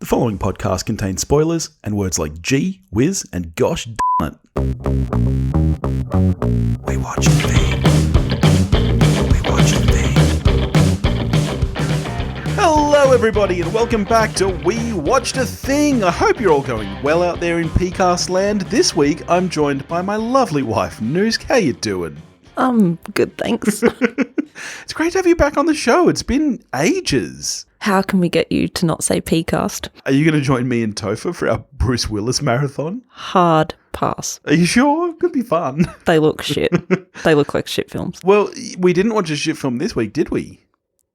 following podcast contains spoilers and words like gee, whiz, and gosh damn it. We watch a thing. We watch a thing. Hello everybody and welcome back to We Watched a Thing. I hope you're all going well out there in PCast land. This week I'm joined by my lovely wife, Noosk. How you doing? Good, thanks. It's great to have you back on the show. It's been ages. How can we get you to not say PCast? Are you going to join me and Topher for our Bruce Willis marathon? Hard pass. Are you sure? Could be fun. They look shit. They look like shit films. Well, we didn't watch a shit film this week, did we?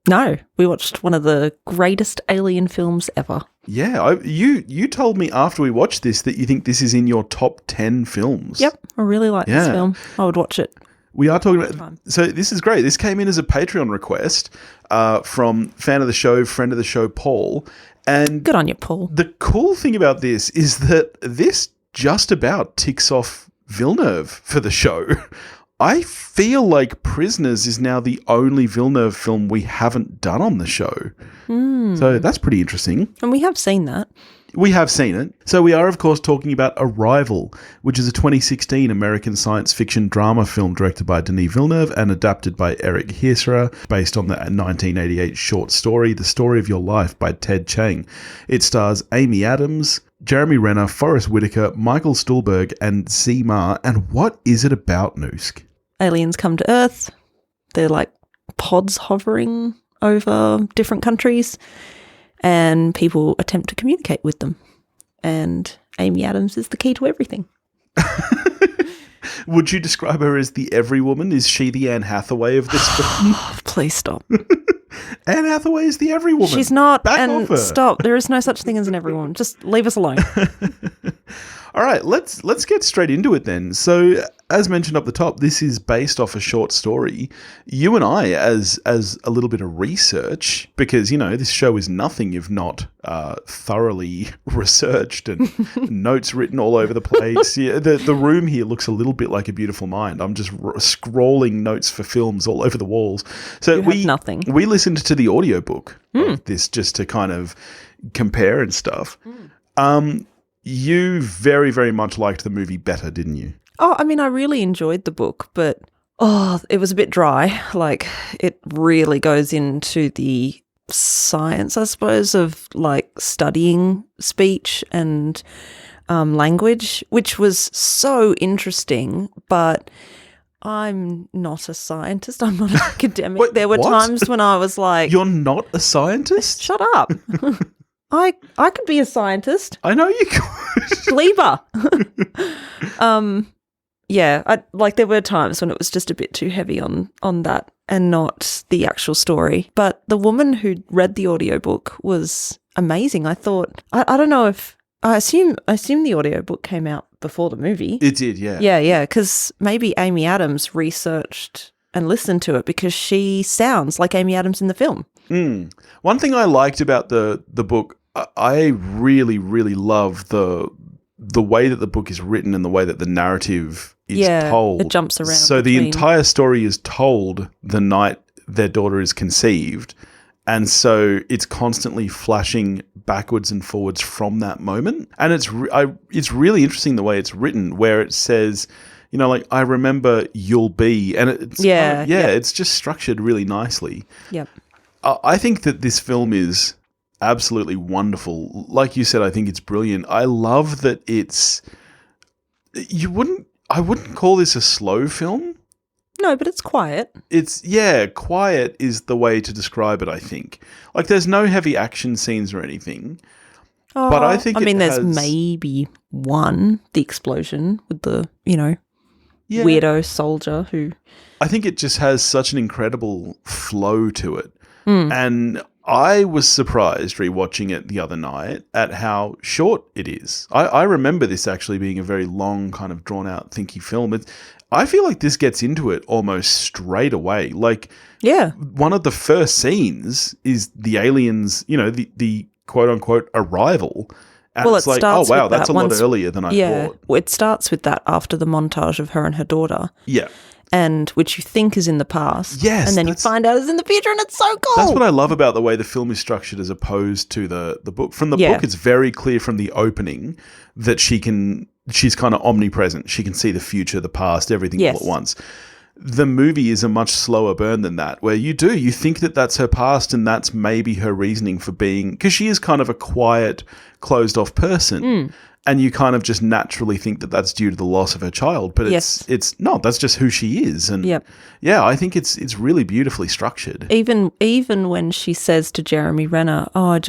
No, we watched one of the greatest alien films ever. Yeah, you told me after we watched this that you think this is in your top 10 films. Yep, I really like this film. I would watch it. We are talking about... So this is great. This came in as a Patreon request from fan of the show, friend of the show, Paul. And good on you, Paul. The cool thing about this is that this just about ticks off Villeneuve for the show. I feel like Prisoners is now the only Villeneuve film we haven't done on the show. So that's pretty interesting. And we have seen that. We have seen it. So we are, of course, talking about Arrival, which is a 2016 American science fiction drama film directed by Denis Villeneuve and adapted by Eric Heisserer, based on the 1988 short story, The Story of Your Life by Ted Chiang. It stars Amy Adams, Jeremy Renner, Forrest Whitaker, Michael Stuhlbarg, and Tzi Ma. And what is it about, Noosk? Aliens come to Earth. They're like pods hovering over different countries. And people attempt to communicate with them. And Amy Adams is the key to everything. Would you describe her as the every woman? Is she the Anne Hathaway of this film? Please stop. Anne Hathaway is the every woman. She's not. Back and off her. Stop. There is no such thing as an every woman. Just leave us alone. All right, let's get straight into it then. So, as mentioned up the top, this is based off a short story. You and I, as a little bit of research, because, you know, this show is nothing if not thoroughly researched and notes written all over the place. Yeah, the room here looks a little bit like A Beautiful Mind. I'm just scrolling notes for films all over the walls. So we listened to the audiobook of this just to kind of compare and stuff. You very, very much liked the movie better, didn't you? Oh, I mean, I really enjoyed the book, but it was a bit dry. Like, it really goes into the science, I suppose, of like studying speech and language, which was so interesting, but I'm not a scientist. I'm not an academic. Wait, there were what? times when I was like... You're not a scientist? Shut up. I could be a scientist. I know you could. Lieber. Yeah, there were times when it was just a bit too heavy on that and not the actual story. But the woman who read the audiobook was amazing. I thought, I don't know if, I assume the audiobook came out before the movie. It did, yeah. Yeah, because maybe Amy Adams researched and listened to it because she sounds like Amy Adams in the film. One thing I liked about the book, I really, really love the way that the book is written and the way that the narrative is told. It jumps around. So the entire story is told the night their daughter is conceived, and so it's constantly flashing backwards and forwards from that moment. And it's really interesting the way it's written, where it says, you know, like, I remember you'll be, and it's it's just structured really nicely. Yep. I think that this film is absolutely wonderful. Like you said, I think it's brilliant. I love that I wouldn't call this a slow film. No, but it's quiet. Quiet is the way to describe it, I think. Like, there's no heavy action scenes or anything. But I think there's maybe one, the explosion with the, weirdo soldier who... I think it just has such an incredible flow to it. And I was surprised rewatching it the other night at how short it is. I remember this actually being a very long, kind of drawn-out, thinky film. I feel like this gets into it almost straight away. Like, one of the first scenes is the aliens, the quote-unquote arrival. And it's like, oh, wow, that's a lot earlier than I thought. Well, it starts with that after the montage of her and her daughter. Yeah. and which you think is in the past. Yes, and then you find out it's in the future, and it's so cool. That's what I love about the way the film is structured as opposed to the book. From the book, it's very clear from the opening that she's kind of omnipresent. She can see the future, the past, everything all at once. The movie is a much slower burn than that, where you think that that's her past and that's maybe her reasoning for being, because she is kind of a quiet, closed off person. And you kind of just naturally think that that's due to the loss of her child, but it's not. That's just who she is. And I think it's really beautifully structured. Even when she says to Jeremy Renner, I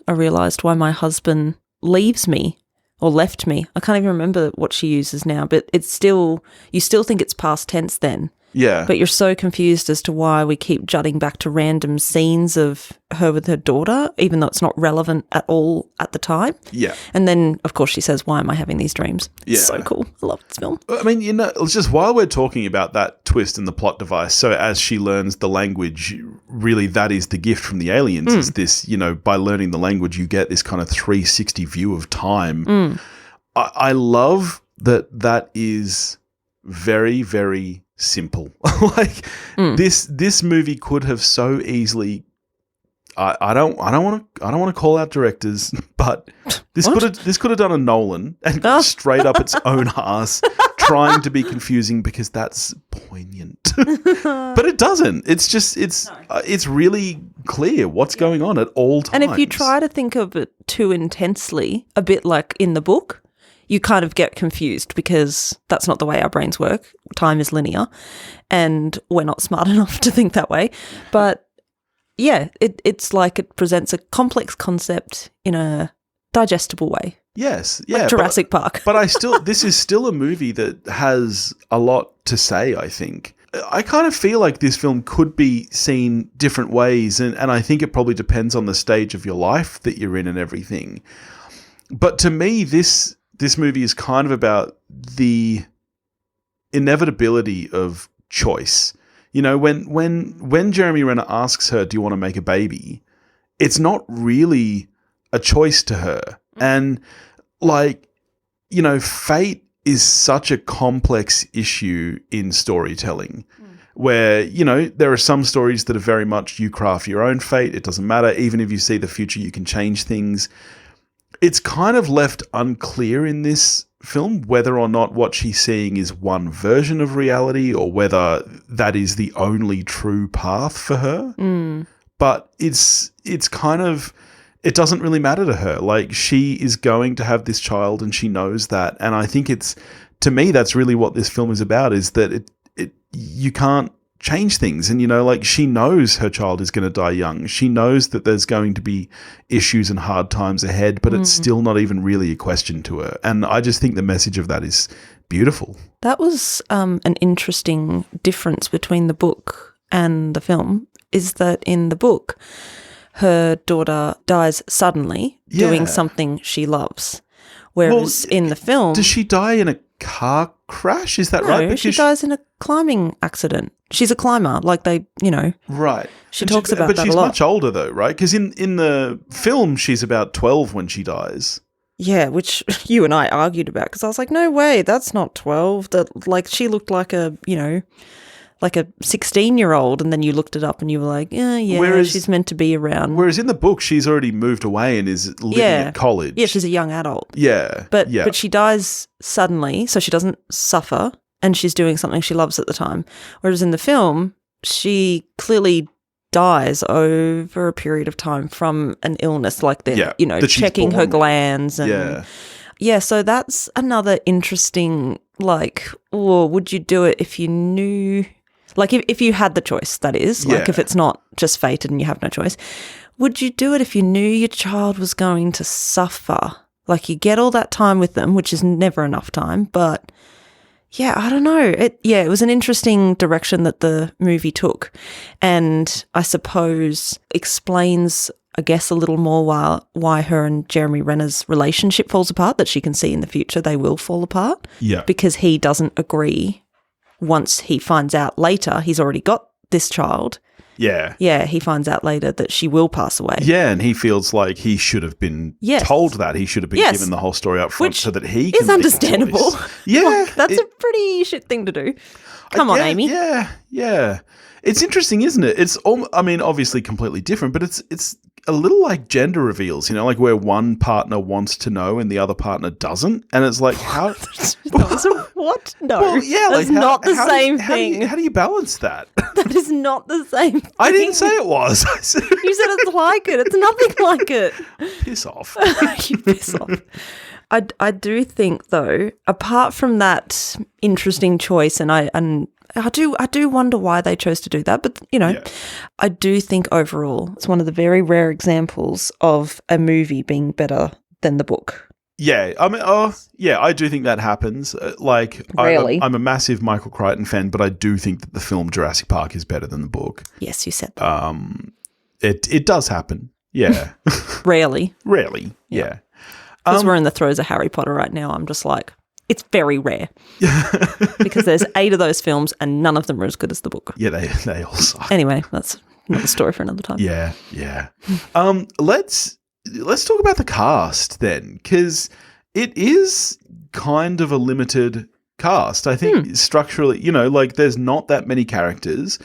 realised why my husband leaves me or left me. I can't even remember what she uses now, but you still think it's past tense then. Yeah. But you're so confused as to why we keep jutting back to random scenes of her with her daughter, even though it's not relevant at all at the time. Yeah. And then, of course, she says, why am I having these dreams? Yeah. It's so cool. I love this film. I mean, it's just while we're talking about that twist in the plot device, so as she learns the language, really that is the gift from the aliens, is this, by learning the language, you get this kind of 360 view of time. I love that is very, very simple. This movie could have so easily. I don't want to call out directors, but this could have done a Nolan and got straight up its own ass, trying to be confusing because that's poignant, but it doesn't. It's just it's really clear what's going on at all times. And if you try to think of it too intensely, a bit like in the book, you kind of get confused because that's not the way our brains work. Time is linear and we're not smart enough to think that way. But yeah, it's like it presents a complex concept in a digestible way. Yes, yeah. Like Jurassic Park. But this is still a movie that has a lot to say, I think. I kind of feel like this film could be seen different ways, and I think it probably depends on the stage of your life that you're in and everything. But to me, this movie is kind of about the inevitability of choice. When Jeremy Renner asks her, do you want to make a baby? It's not really a choice to her. And fate is such a complex issue in storytelling where, there are some stories that are very much you craft your own fate. It doesn't matter. Even if you see the future, you can change things. It's kind of left unclear in this film whether or not what she's seeing is one version of reality or whether that is the only true path for her. But it's kind of, it doesn't really matter to her. Like, she is going to have this child and she knows that. And I think to me, that's really what this film is about, is that you can't change things. And, she knows her child is going to die young. She knows that there's going to be issues and hard times ahead, but it's still not even really a question to her. And I just think the message of that is beautiful. That was an interesting difference between the book and the film, is that in the book, her daughter dies suddenly doing something she loves. Whereas in the film... Does she die in a car crash? Is that right? No, she dies in a climbing accident. She's a climber, Right. She talks about that a lot. But she's much older though, right? Because in the film, she's about 12 when she dies. Yeah, which you and I argued about because I was like, no way, that's not 12. She looked like a 16-year-old, and then you looked it up and you were like, whereas, she's meant to be around. Whereas in the book, she's already moved away and is living at college. Yeah, she's a young adult. Yeah. But she dies suddenly, so she doesn't suffer, and she's doing something she loves at the time. Whereas in the film, she clearly dies over a period of time from an illness, checking her glands. And so that's another interesting, would you do it if you knew... if you had the choice, that is. If it's not just fated and you have no choice. Would you do it if you knew your child was going to suffer? You get all that time with them, which is never enough time, but... Yeah, I don't know. It was an interesting direction that the movie took, and I suppose explains, I guess, a little more why her and Jeremy Renner's relationship falls apart, that she can see in the future they will fall apart. Yeah. Because he doesn't agree once he finds out later he's already got this child. Yeah. Yeah, he finds out later that she will pass away. Yeah, and he feels like he should have been told that. He should have been given the whole story up front so that he can is understandable. Yeah. That's a pretty shit thing to do. Come on, Amy. Yeah. It's interesting, isn't it? It's obviously completely different, but it's a little like gender reveals, like where one partner wants to know and the other partner doesn't, and it's like how what? No, well, yeah, that's not the same thing. How do you balance that? That is not the same thing. I didn't say it was. You said it's like it. It's nothing like it. Piss off. You piss off. I do think though, apart from that interesting choice, and I do wonder why they chose to do that, but I do think overall it's one of the very rare examples of a movie being better than the book. Yeah, I do think that happens. Really? I'm a massive Michael Crichton fan, but I do think that the film Jurassic Park is better than the book. Yes, you said that. It does happen. Yeah. Rarely. Yeah. Because we're in the throes of Harry Potter right now. I'm just like, it's very rare. Because there's 8 of those films and none of them are as good as the book. Yeah, they all suck. Anyway, that's another story for another time. Yeah. Let's talk about the cast then, because it is kind of a limited cast. I think structurally, there's not that many characters.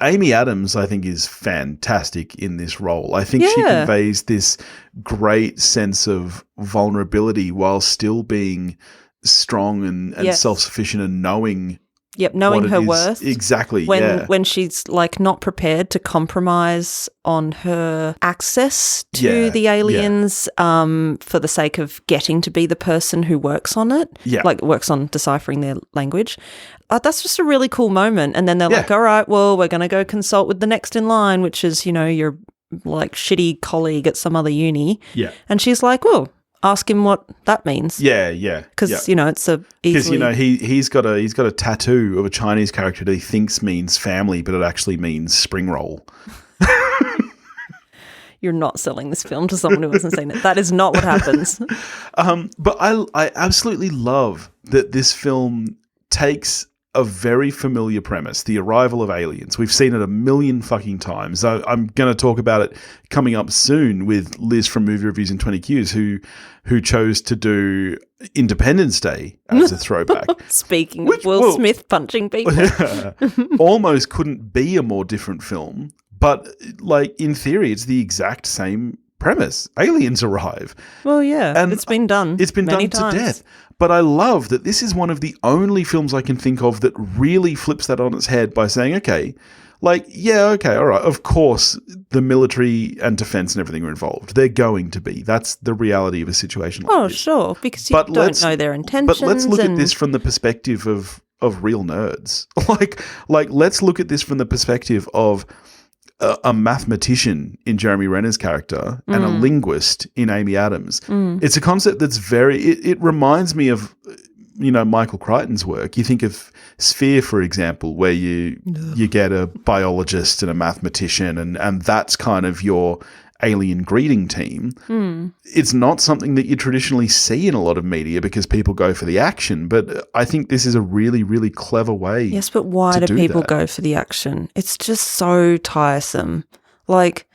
Amy Adams, I think, is fantastic in this role. I think she conveys this great sense of vulnerability while still being strong and self-sufficient and knowing. Yep, knowing her worth. Exactly, when she's like not prepared to compromise on her access to the aliens for the sake of getting to be the person who works on it, like works on deciphering their language. That's just a really cool moment. And then they're like, all right, well, we're going to go consult with the next in line, which is, your like shitty colleague at some other uni. Yeah. And she's like, well, ask him what that means. Yeah. Because it's a easily... Because he's got a tattoo of a Chinese character that he thinks means family, but it actually means spring roll. You're not selling this film to someone who hasn't seen it. That is not what happens. But I absolutely love that this film takes a very familiar premise, the arrival of aliens. We've seen it a million fucking times. I'm going to talk about it coming up soon with Liz from Movie Reviews in 20 Qs, who chose to do Independence Day as a throwback. Speaking of Will Smith punching people. Almost couldn't be a more different film, but in theory, it's the exact same premise. Aliens arrive. Well, yeah, and it's been done. It's been done to death. But I love that this is one of the only films I can think of that really flips that on its head by saying, okay, all right, of course the military and defense and everything are involved. They're going to be. That's the reality of a situation like this. Oh, sure, because you don't know their intentions. But let's look at this from the perspective of real nerds. Let's look at this from the perspective of a mathematician in Jeremy Renner's character and a linguist in Amy Adams. It's a concept that's it reminds me of, Michael Crichton's work. You think of Sphere, for example, where you get a biologist and a mathematician and that's kind of your alien greeting team. It's not something that you traditionally see in a lot of media because people go for the action, but I think this is a really, really clever way. Yes, but why do people go for the action? It's just so tiresome. Like,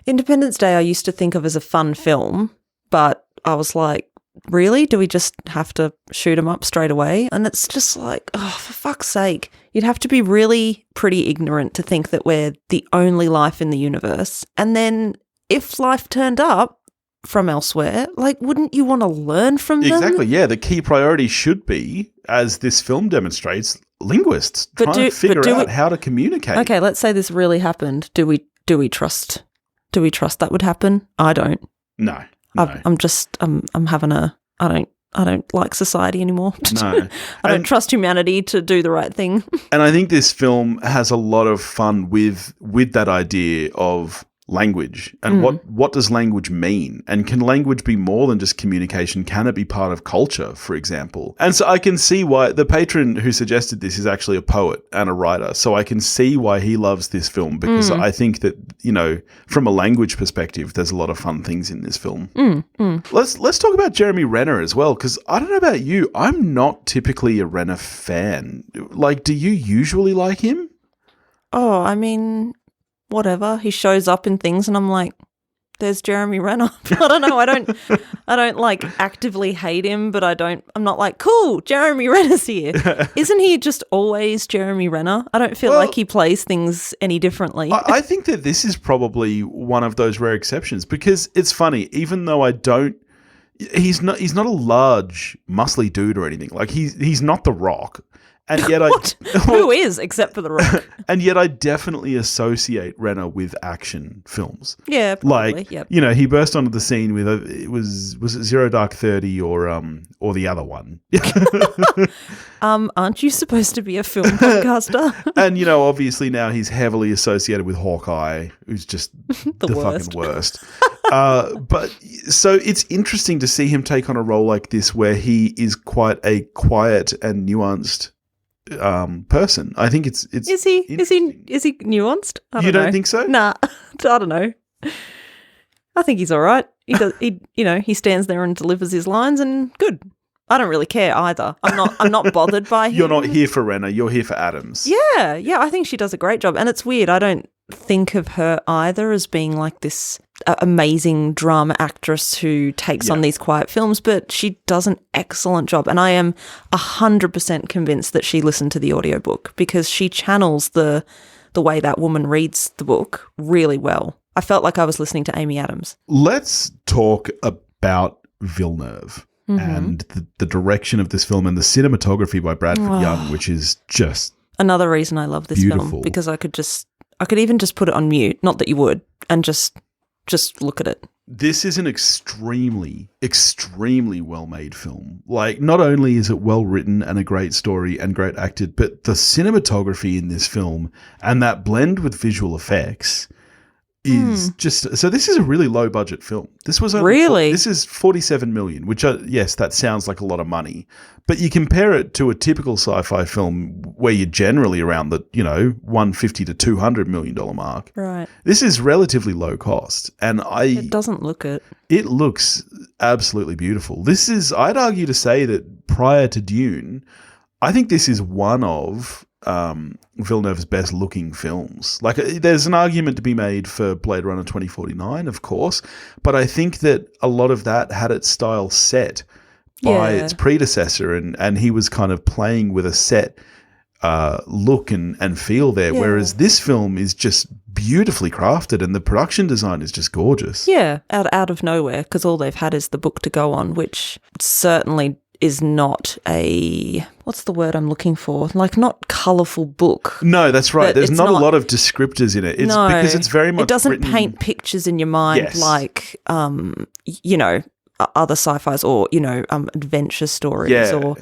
Independence Day I used to think of as a fun film, but I was like, really? Do we just have to shoot them up straight away? And it's just like, oh, for fuck's sake. You'd have to be really pretty ignorant to think that we're the only life in the universe. And then if life turned up from elsewhere, wouldn't you want to learn from them? Exactly, yeah. The key priority should be, as this film demonstrates, linguists trying to figure out how to communicate. Okay, let's say this really happened. Do we trust that would happen? I don't. No. I'm having I don't like society anymore. No. I don't trust humanity to do the right thing. And I think this film has a lot of fun with that idea of language and what does language mean? And can language be more than just communication? Can it be part of culture, for example? And so I can see why the patron who suggested this is actually a poet and a writer. So I can see why he loves this film because I think that, from a language perspective, there's a lot of fun things in this film. Let's talk about Jeremy Renner as well, because I don't know about you, I'm not typically a Renner fan. Do you usually like him? Oh, I mean, whatever. He shows up in things and I'm like, there's Jeremy Renner. I don't know. I don't like actively hate him, but I'm not like, cool, Jeremy Renner's here. Isn't he just always Jeremy Renner? I don't feel like he plays things any differently. I think that this is probably one of those rare exceptions, because it's funny, even though he's not a large, muscly dude or anything. Like he's not The Rock. And yet who is, except for The Rock? And yet I definitely associate Renner with action films. Yeah, probably. Like, yep. He burst onto the scene with was it Zero Dark 30 or the other one? Aren't you supposed to be a film podcaster? And obviously now he's heavily associated with Hawkeye, who's just the fucking worst. But so it's interesting to see him take on a role like this, where he is quite a quiet and nuanced person. I think it's is he nuanced? You don't think so? Nah, I don't know. I think he's all right. He does. He stands there and delivers his lines, and good. I don't really care either. I'm not bothered by him. You're not here for Renner. You're here for Adams. Yeah. I think she does a great job, and it's weird. I don't think of her either as being like this amazing drama actress who takes on these quiet films, but she does an excellent job. And I am 100% convinced that she listened to the audiobook, because she channels the way that woman reads the book really well. I felt like I was listening to Amy Adams. Let's talk about Villeneuve and the direction of this film and the cinematography by Bradford Young, which is just another reason I love this beautiful. film, because I could even just put it on mute, not that you would, and just look at it. This is an extremely, extremely well-made film. Like, not only is it well-written and a great story and great acted, but the cinematography in this film and that blend with visual effects is just... So this is a really low-budget film. This was this is $47 million, which, yes, that sounds like a lot of money. But you compare it to a typical sci-fi film where you're generally around the, $150 to $200 million mark. Right. This is relatively low cost. And it doesn't look it. It looks absolutely beautiful. This is, I'd argue to say that prior to Dune, I think this is one of Villeneuve's best looking films. Like, there's an argument to be made for Blade Runner 2049, of course, but I think that a lot of that had its style set by its predecessor, and he was kind of playing with a set look and feel there, whereas this film is just beautifully crafted and the production design is just gorgeous. Yeah, out of nowhere, because all they've had is the book to go on, which certainly is not a, what's the word I'm looking for? Like, not colourful book. No, that's right. There's not a lot of descriptors in it. It's because it's very much it doesn't paint pictures in your mind like, other sci-fis or, adventure stories or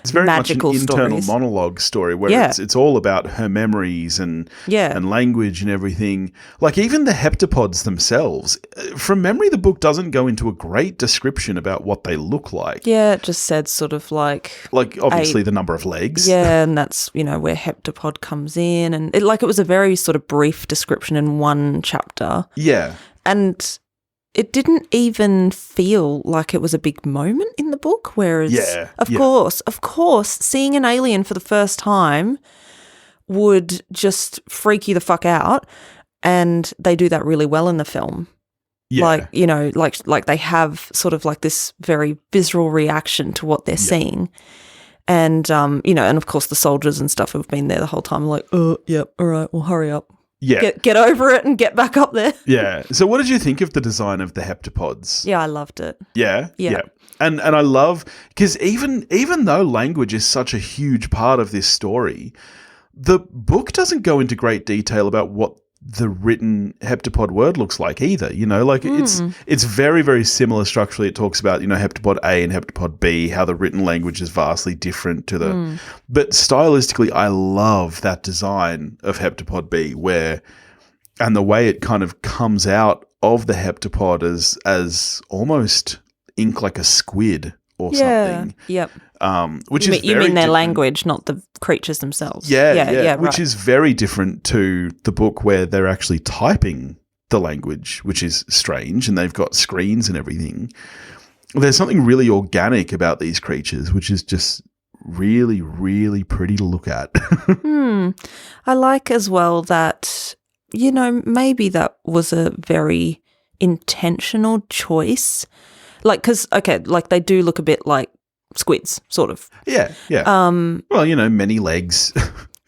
it's very magical much an internal stories. monologue story where it's all about her memories and language and everything. Like, even the heptapods themselves, from memory, the book doesn't go into a great description about what they look like. Yeah, it just said sort of like obviously the number of legs. Yeah, and that's, where heptapod comes in, and it was a very sort of brief description in one chapter. Yeah. And it didn't even feel like it was a big moment in the book, whereas, of course, seeing an alien for the first time would just freak you the fuck out, and they do that really well in the film. Yeah. Like they have sort of like this very visceral reaction to what they're seeing. And, and of course the soldiers and stuff have been there the whole time like, oh, yeah, all right, well, hurry up. Yeah. Get over it and get back up there. Yeah. So what did you think of the design of the heptapods? Yeah, I loved it. Yeah? Yeah. And I love, because even though language is such a huge part of this story, the book doesn't go into great detail about what the written heptapod word looks like either, it's very, very similar structurally. It talks about, heptapod A and heptapod B, how the written language is vastly different to the, but stylistically, I love that design of heptapod B and the way it kind of comes out of the heptapod as almost ink like a squid or something. Yep. Which is you mean their language, not the creatures themselves. Yeah, which is very different to the book where they're actually typing the language, which is strange, and they've got screens and everything. There's something really organic about these creatures, which is just really, really pretty to look at. I like as well that, maybe that was a very intentional choice. Like, because, okay, like they do look a bit like squids, sort of. Yeah. Well, many legs,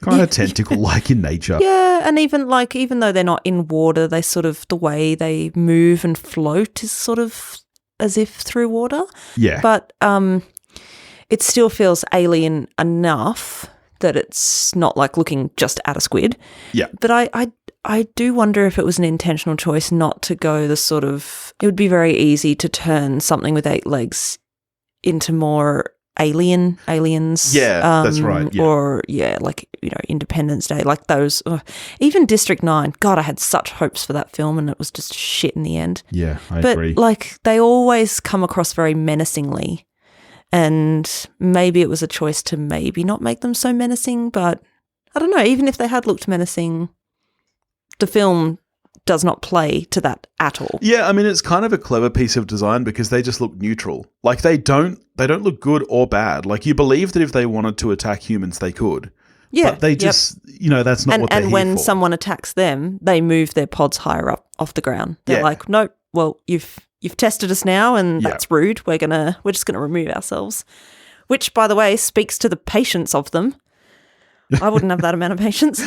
kind of tentacle-like in nature. Yeah, and even though they're not in water, they sort of, the way they move and float is sort of as if through water. Yeah. But it still feels alien enough that it's not like looking just at a squid. Yeah. But I do wonder if it was an intentional choice not to go the sort of, it would be very easy to turn something with 8 legs into more aliens. Yeah, that's right. Yeah. Or, like, Independence Day, like those. Even District 9. God, I had such hopes for that film and it was just shit in the end. Yeah, I but, agree. like, they always come across very menacingly. And maybe it was a choice to maybe not make them so menacing, but I don't know. Even if they had looked menacing, the film does not play to that at all. Yeah, I mean, it's kind of a clever piece of design because they just look neutral. Like they don't look good or bad. Like you believe that if they wanted to attack humans, they could. Yeah, but they just, that's not what they're here And when for. someone attacks them, they move their pods higher up off the ground. They're like, no, well, you've tested us now, and that's rude. We're just gonna remove ourselves. Which, by the way, speaks to the patience of them. I wouldn't have that amount of patience.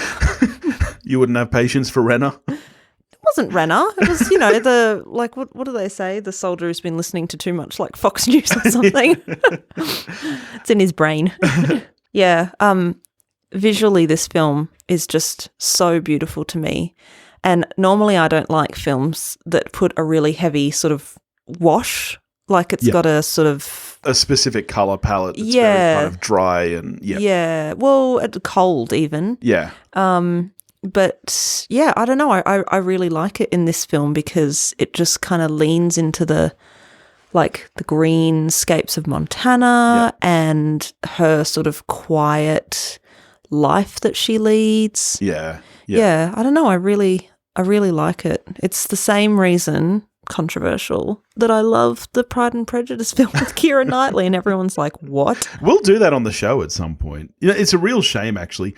You wouldn't have patience for Renner? It wasn't Renner. It was, the, like, what do they say? The soldier who's been listening to too much, like, Fox News or something. It's in his brain. Yeah. Visually, this film is just so beautiful to me. And normally I don't like films that put a really heavy sort of wash. Like it's got a sort of... a specific colour palette that's very kind of dry and... Yeah. Well, cold even. Yeah. But yeah, I don't know. I really like it in this film because it just kind of leans into the greenscapes of Montana and her sort of quiet life that she leads. Yeah. Yeah, I don't know. I really like it. It's the same reason, controversial, that I love the Pride and Prejudice film with Keira Knightley, and everyone's like, what? We'll do that on the show at some point. It's a real shame, actually.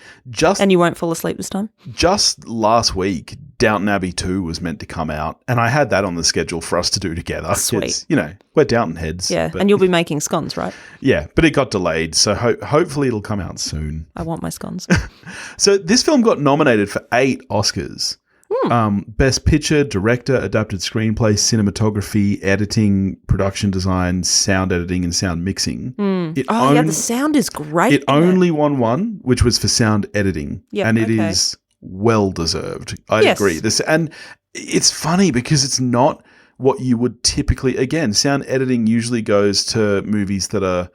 And you won't fall asleep this time? Just last week, Downton Abbey 2 was meant to come out, and I had that on the schedule for us to do together. Sweet. We're Downton heads. Yeah, and you'll be making scones, right? Yeah, but it got delayed, so hopefully it'll come out soon. I want my scones. So this film got nominated for 8 Oscars. Best Picture, Director, Adapted Screenplay, Cinematography, Editing, Production Design, Sound Editing, and Sound Mixing. The sound is great. It only won one, which was for Sound Editing, and it okay. is well deserved. I agree. And it's funny because it's not what you would typically. Again, Sound Editing usually goes to movies that are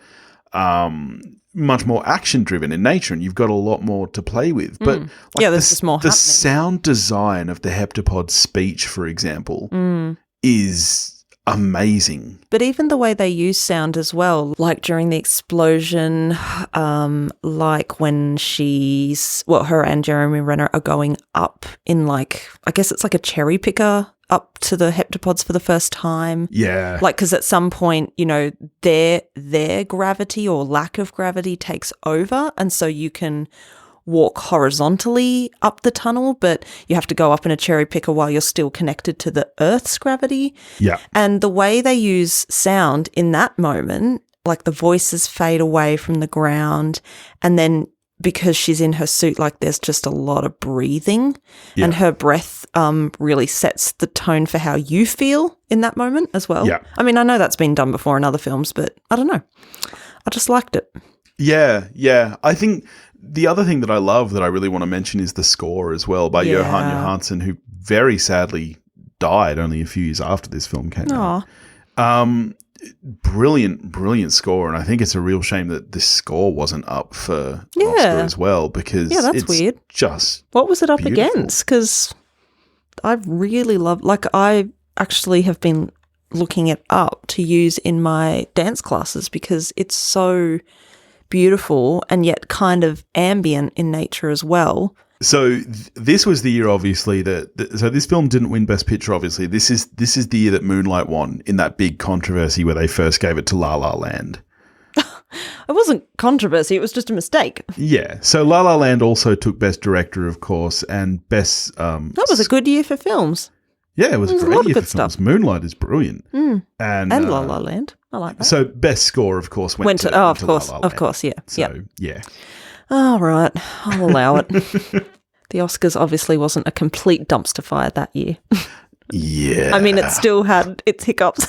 much more action driven in nature, and you've got a lot more to play with. But there's just more happening. The sound design of the Heptapods speech, for example, is amazing. But even the way they use sound as well, like during the explosion, like when her and Jeremy Renner are going up in I guess it's like a cherry picker up to the heptapods for the first time. Yeah. Like, because at some point, their gravity or lack of gravity takes over, and so you can walk horizontally up the tunnel, but you have to go up in a cherry picker while you're still connected to the Earth's gravity. Yeah. And the way they use sound in that moment, like the voices fade away from the ground, and then because she's in her suit, there's just a lot of breathing, and her breath really sets the tone for how you feel in that moment as well. Yeah. I mean, I know that's been done before in other films, but I don't know. I just liked it. Yeah. I think the other thing that I love that I really want to mention is the score as well by Johan Johansson, who very sadly died only a few years after this film came out. Brilliant score, and I think it's a real shame that this score wasn't up for an Oscar as well, because that's weird. Just what was it up beautiful. against? Because I really love, I actually have been looking it up to use in my dance classes because it's so beautiful and yet kind of ambient in nature as well. So this was the year, obviously, so this film didn't win Best Picture, obviously. This is the year that Moonlight won in that big controversy where they first gave it to La La Land. It wasn't controversy, it was just a mistake. Yeah. So La La Land also took Best Director, of course, and Best... that was a good year for films. Yeah, it was There's a great lot of year good for films. stuff. Moonlight is brilliant. And La La Land. I like that. So best score, of course, went to of La course, La of Land. course, yeah. So, yeah. All right, I'll allow it. The Oscars obviously wasn't a complete dumpster fire that year. Yeah. I mean, it still had its hiccups.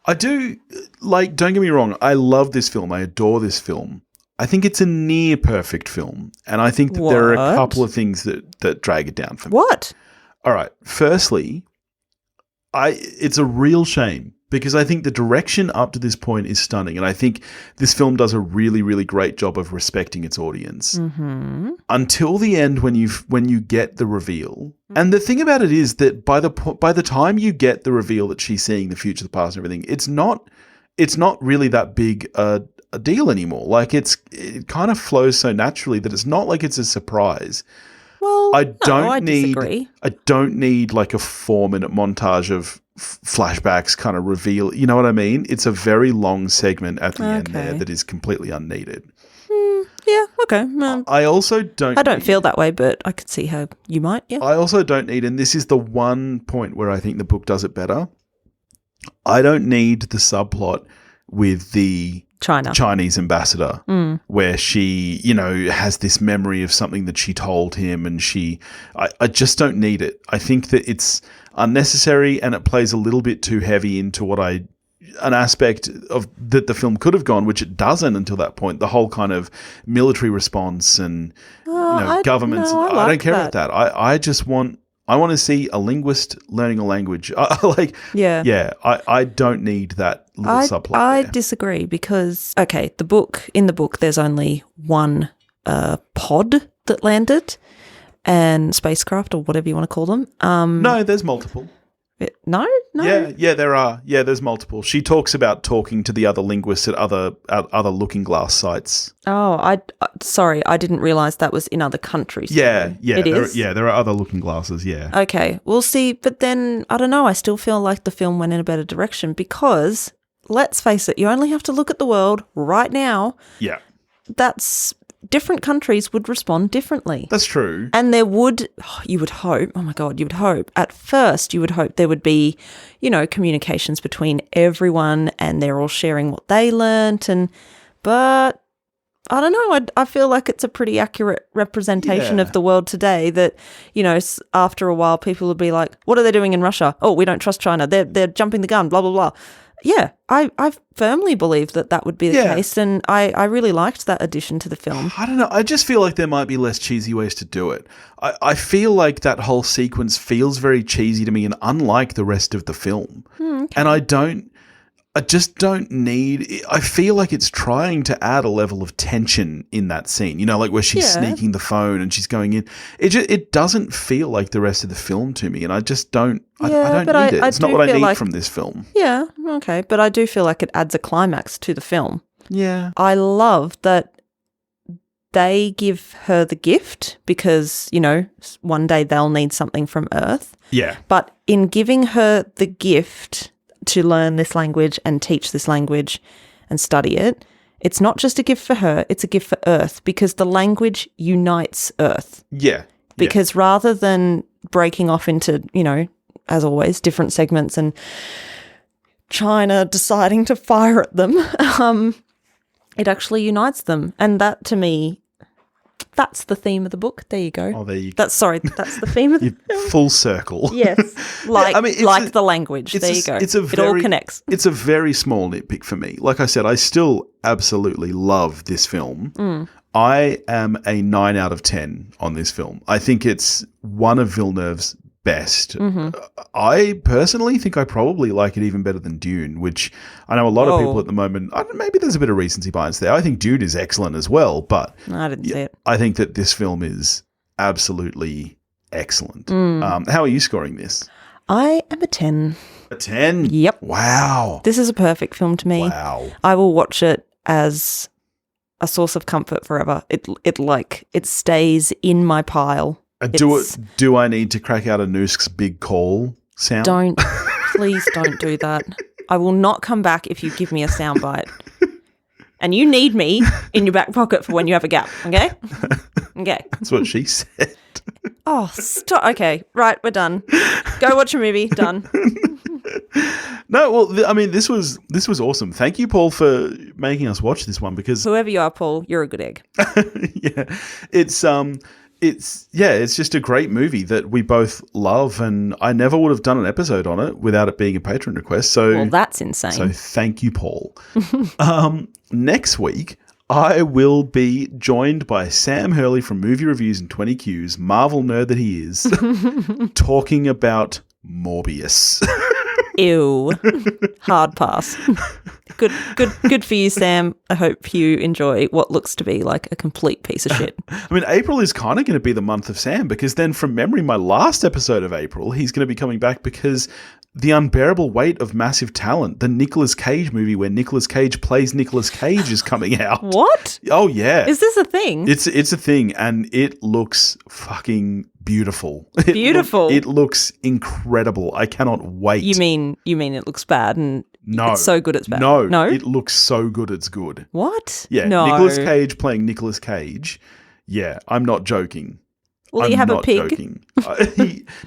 I do, like, don't get me wrong, I love this film. I adore this film. I think it's a near perfect film. And I think that there are a What? couple of things that drag it down for me. What? All right. Firstly, it's a real shame because I think the direction up to this point is stunning. And I think this film does a really, really great job of respecting its audience. Mm-hmm. Until the end when you get the reveal. And the thing about it is that by the time you get the reveal that she's seeing the future, the past, and everything, it's not really that big a deal anymore. Like it kind of flows so naturally that it's not like it's a surprise. Well, I don't disagree. need like a 4-minute montage of flashbacks kind of reveal. You know what I mean? It's a very long segment at the end there that is completely unneeded. Yeah, okay. I also don't... I don't feel that way, but I could see how you might, yeah. I also don't need, and this is the one point where I think the book does it better, I don't need the subplot with the Chinese ambassador where she, has this memory of something that she told him and I just don't need it. I think that it's unnecessary and it plays a little bit too heavy into an aspect of that the film could have gone, which it doesn't until that point. The whole kind of military response and governments. No, I don't care about that. I just want to see a linguist learning a language. I don't need that little subplot. I disagree because in the book there's only one pod that landed and spacecraft or whatever you want to call them. No, there's multiple. No. Yeah, there are. Yeah, there's multiple. She talks about talking to the other linguists at other looking glass sites. Oh, sorry, I didn't realize that was in other countries. Yeah, it is. There are other looking glasses. Yeah. Okay, we'll see. But then I don't know. I still feel like the film went in a better direction because let's face it, you only have to look at the world right now. Yeah. Different countries would respond differently. That's true. And you would hope, at first you would hope there would be, communications between everyone and they're all sharing what they learnt. But I don't know, I feel like it's a pretty accurate representation of the world today that, after a while people would be like, what are they doing in Russia? Oh, we don't trust China. They're jumping the gun, blah, blah, blah. Yeah, I firmly believe that would be the case, and I really liked that addition to the film. I don't know. I just feel like there might be less cheesy ways to do it. I feel like that whole sequence feels very cheesy to me and unlike the rest of the film. Okay. And I just don't need... I feel like it's trying to add a level of tension in that scene, like where she's sneaking the phone and she's going in. It doesn't feel like the rest of the film to me, and I just don't... I don't need it. It's not what I need from this film. Yeah, okay. But I do feel like it adds a climax to the film. Yeah. I love that they give her the gift because, one day they'll need something from Earth. Yeah. But in giving her the gift to learn this language and teach this language and study it, it's not just a gift for her, it's a gift for Earth because the language unites Earth. Yeah. Because rather than breaking off into, as always, different segments and China deciding to fire at them, it actually unites them. And that, to me, that's the theme of the book. There you go. Oh, there you go. That's the theme of the film. Full circle. Yes. The language. There you go. It all connects. It's a very small nitpick for me. Like I said, I still absolutely love this film. I am a 9 out of 10 on this film. I think it's one of Villeneuve's best. I personally think I probably like it even better than Dune, which I know a lot of people at the moment, maybe there's a bit of recency bias there. I think Dune is excellent as well, but I didn't see it. I think that this film is absolutely excellent. How are you scoring this? I am a 10. A 10? Yep. Wow. This is a perfect film to me. Wow. I will watch it as a source of comfort forever. It stays in my pile. Do I need to crack out a Noosk's big call sound? Please don't do that. I will not come back if you give me a soundbite. And you need me in your back pocket for when you have a gap, okay? Okay. That's what she said. Oh, stop. Okay, right, we're done. Go watch a movie. Done. No, well, I mean, this was awesome. Thank you, Paul, for making us watch this one because Whoever you are, Paul, you're a good egg. yeah, it's just a great movie that we both love, and I never would have done an episode on it without it being a patron request. So, well, that's insane. So thank you, Paul. Next week, I will be joined by Sam Hurley from Movie Reviews and 20 Qs, Marvel nerd that he is, talking about Morbius. Ew. Hard pass. Good for you, Sam. I hope you enjoy what looks to be like a complete piece of shit. I mean, April is kind of going to be the month of Sam because then from memory, my last episode of April, he's going to be coming back because The Unbearable Weight of Massive Talent, the Nicolas Cage movie where Nicolas Cage plays Nicolas Cage is coming out. What? Oh, yeah. Is this a thing? It's a thing, and it looks fucking beautiful. Beautiful? It looks incredible. I cannot wait. You mean it looks bad and no, it's so good it's bad? No, it looks so good it's good. What? Yeah, no. Nicolas Cage playing Nicolas Cage. Yeah, I'm not joking. Will he have a pig? Joking.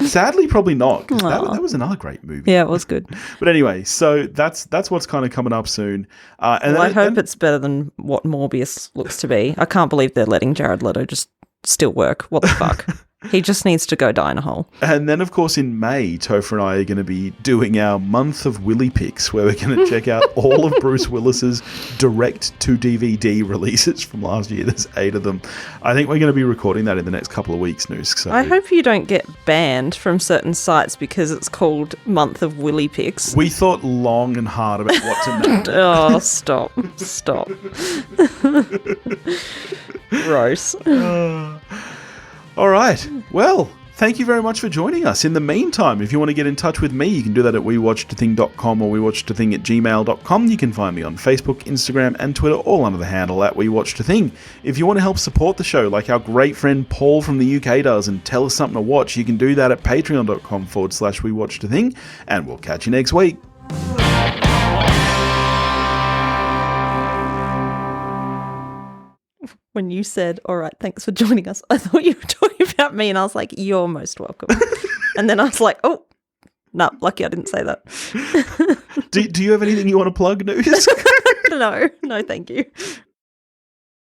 Sadly, probably not, because that was another great movie. Yeah, it was good. But anyway, so that's what's kind of coming up soon. I hope it's better than what Morbius looks to be. I can't believe they're letting Jared Leto just still work. What the fuck? He just needs to go die in a hole. And then, of course, in May, Topher and I are going to be doing our month of Willy picks, where we're going to check out all of Bruce Willis's direct-to-DVD releases from last year. There's 8 of them. I think we're going to be recording that in the next couple of weeks, Noosk. So I hope you don't get banned from certain sites because it's called Month of Willy picks. We thought long and hard about what to name. Oh, stop. Gross. All right. Well, thank you very much for joining us. In the meantime, if you want to get in touch with me, you can do that at wewatchedathing.com or wewatchedathing@gmail.com. You can find me on Facebook, Instagram, and Twitter, all under the handle at wewatchedathing. If you want to help support the show, like our great friend Paul from the UK does, and tell us something to watch, you can do that at patreon.com/wewatchedathing, and we'll catch you next week. When you said, all right, thanks for joining us, I thought you were talking about me, and I was like, you're most welcome. And then I was like, oh, no, lucky I didn't say that. Do you have anything you want to plug, News? No, thank you.